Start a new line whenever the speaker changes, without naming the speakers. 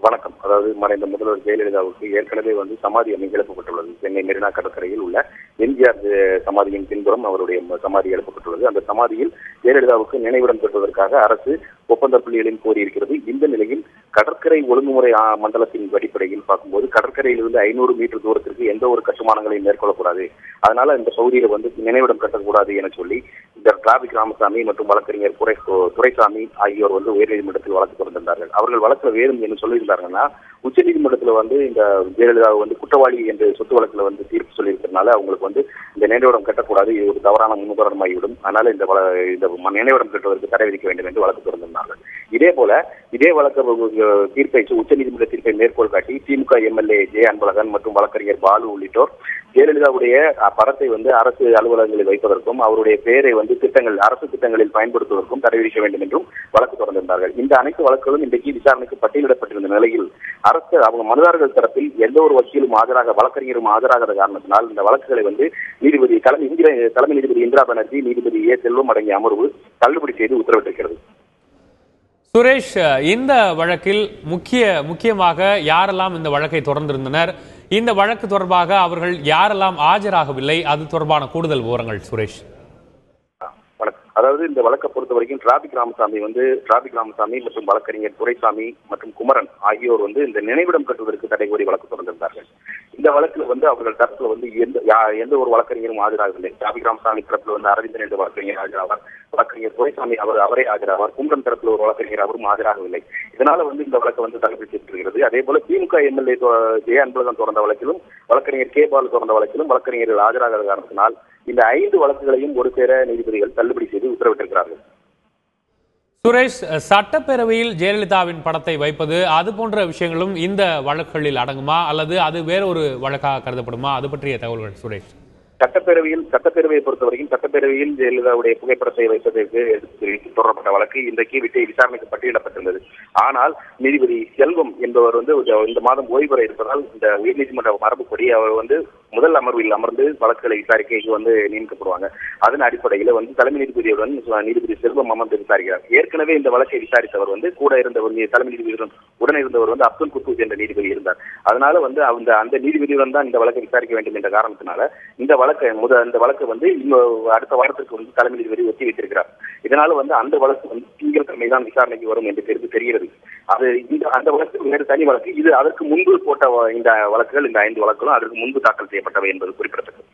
வணக்கம். அதாவது மறைந்த முதல்வர் ஜெயலலிதாவுக்கு ஏற்கனவே சமாதி எழுப்பப்பட்டுள்ளது. சென்னை மெரினா கடற்கரையில் உள்ள எம்ஜிஆர் சமாதியின் பின்புறம் அவருடைய சமாதி எழுப்பப்பட்டுள்ளது. அந்த சமாதியில் ஜெயலலிதாவுக்கு நினைவிடம் பெறுவதற்காக அரசு ஒப்பந்த புள்ளிகளையும் கோரியிருக்கிறது. இந்த நிலையில் கடற்கரை ஒழுங்குமுறை மண்டலத்தின் அடிப்படையில் பார்க்கும்போது கடற்கரையிலிருந்து 500 மீட்டர் தூரத்திற்கு எந்த ஒரு கட்டுமானங்களையும் மேற்கொள்ளக்கூடாது, அதனால இந்த பகுதியில நினைவிடம் கட்டக்கூடாது என சொல்லி இந்த டிராபிக் ராமசாமி மற்றும் வழக்கறிஞர் துரைசாமி ஆகியோர் உயர்நீதிமன்றத்தில் வழக்கு தொடர்ந்திருந்தார்கள். அவர்கள் வழக்கில் வேறும் என்று சொல்லியிருந்தாங்கன்னா, உச்சநீதிமன்றத்தில் இந்த ஜெயலலிதா குற்றவாளி என்று சொத்து வழக்கில் தீர்ப்பு சொல்லியிருக்கிறதுனால அவங்களுக்கு இந்த நினைவிடம் கட்டக்கூடாது, இது ஒரு தவறான முன்னுதாரணமாகிவிடும், அதனால இந்த நினைவிடம் கட்டுவதற்கு தடை விதிக்க வேண்டும் என்று வழக்கு தொடர்ந்திருந்தார்கள். இதே வழக்கு தீர்ப்பை உச்சநீதிமன்ற தீர்ப்பை மேற்கோள் காட்டி திமுக எம்எல்ஏ ஜெய அன்பழகன் மற்றும் வழக்கறிஞர் பாலு உள்ளிட்டோர் ஜெயலலிதாவுடைய படத்தை அரசு அலுவலகங்களில் வைப்பதற்கும் அவருடைய பெயரை அரசு திட்டங்களில் பயன்படுத்துவதற்கும் தடை விதிக்க வேண்டும் என்றும் வழக்கு தொடர்ந்திருந்தார்கள். இந்த அனைத்து வழக்குகளும் இன்றைக்கு விசாரணைக்கு பட்டியலிடப்பட்டிருந்த நிலையில் அரசு அவங்க மனுதாரர்கள் தரப்பில் எந்த ஒரு வக்கீலும் வழக்கறிஞரும் ஆஜராகாத காரணத்தினால் இந்த வழக்குகளை நீதிபதி தலைமை நீதிபதி இந்திரா பானர்ஜி, நீதிபதி ஏ செல்வம் அடங்கிய அமர்வு தள்ளுபடி செய்து உத்தரவிட்டிருக்கிறது.
சுரேஷ், இந்த வழக்கில் முக்கியமாக யாரெல்லாம் இந்த வழக்கை தொடர்ந்திருந்தனர், இந்த வழக்கு தொடர்பாக அவர்கள் யாரெல்லாம் ஆஜராகவில்லை, அது தொடர்பான கூடுதல் விவரங்கள் சுரேஷ்.
அதாவது இந்த வழக்கை பொறுத்த வரைக்கும் டிராபிக் ராமசாமி மற்றும் வழக்கறிஞர் துரைசாமி மற்றும் குமரன் ஆகியோர் இந்த நினைவிடம் கட்டுவதற்கு தடை கோரி வழக்கு தொடர்ந்திருந்தார்கள். இந்த வழக்கில் அவர்கள் தரப்புல எந்த ஒரு வழக்கறிஞரும் ஆஜராகவில்லை. டிராபிக் ராமசாமி தரப்புல அரவிந்தன் என்ற வழக்கறிஞர் ஆஜராவார், வழக்கறிஞர் துரைசாமி அவரே ஆஜராவார், குமரன் தரப்புல ஒரு வழக்கறிஞர் அவரும் ஆஜராகவில்லை. இதனால இந்த வழக்கு தள்ளுபடி செய்யப்படுகிறது. அதே போல திமுக எம்எல்ஏ ஜெய அன்பழகன் தொடர்ந்த வழக்கிலும் வழக்கறிஞர் கே பாலு தொடர்ந்த வழக்கிலும் வழக்கறிஞர்கள் ஆஜராகாத காரணத்தினால் இந்த 5 வழக்குகளையும் ஒரு சேர நீதிபதிகள் தள்ளுபடி செய்து உத்தரவிட்டிருக்கிறார்கள்.
சுரேஷ், சட்டப்பேரவையில் ஜெயலலிதாவின் படத்தை வைப்பது அது போன்ற விஷயங்களும் இந்த வழக்குகளில் அடங்குமா அல்லது அது வேறொரு வழக்காக கருதப்படுமா? அது பற்றிய தகவல்கள் சுரேஷ்.
சட்டப்பேரவையை பொறுத்தவரைக்கும் சட்டப்பேரவையில் ஜெயலலிதாவுடைய புகைப்படத்தை வைப்பதற்கு தொடரப்பட்ட வழக்கு இன்றைக்கு விசாரணைக்கு பட்டியலிடப்பட்டிருந்தது. ஆனால் நீதிபதி செல்வம் என்பவர் இந்த மாதம் ஓய்வு பெற இருப்பதால் இந்த உயர்நீதிமன்ற மரபுப்படி அவர் முதல் அமர்வில் அமர்ந்து வழக்குகளை விசாரிக்க நியமிக்கப்படுவாங்க. அதன் அடிப்படையில் தலைமை நீதிபதியுடன் நீதிபதி செல்வம் அமர்ந்து விசாரிக்கிறார். ஏற்கனவே இந்த வழக்கை விசாரித்தவர் கூட இருந்தவர் தலைமை நீதிபதியுடன் உடனே இருந்தவர் அப்துல் குத்தூஸ் என்ற நீதிபதி இருந்தார். அதனால அந்த நீதிபதியுடன் தான் இந்த வழக்கை விசாரிக்க வேண்டும் என்ற காரணத்தினால இந்த வழக்கு அடுத்த வாரத்திற்கு தலைமை நீதிபதி ஒத்தி வைத்திருக்கிறார். இதனால அந்த வழக்கு திங்கட்கிழமை தான் விசாரணைக்கு வரும் என்று தெரிகிறது. அந்த வழக்கு வேறு தனி வழக்கு. இது அதற்கு முன்பு போட்ட இந்த வழக்குகள், இந்த 5 வழக்குகளும் அதற்கு முன்பு தாக்கல் செய்யப்பட்டவை என்பது குறிப்பிடத்தக்கது.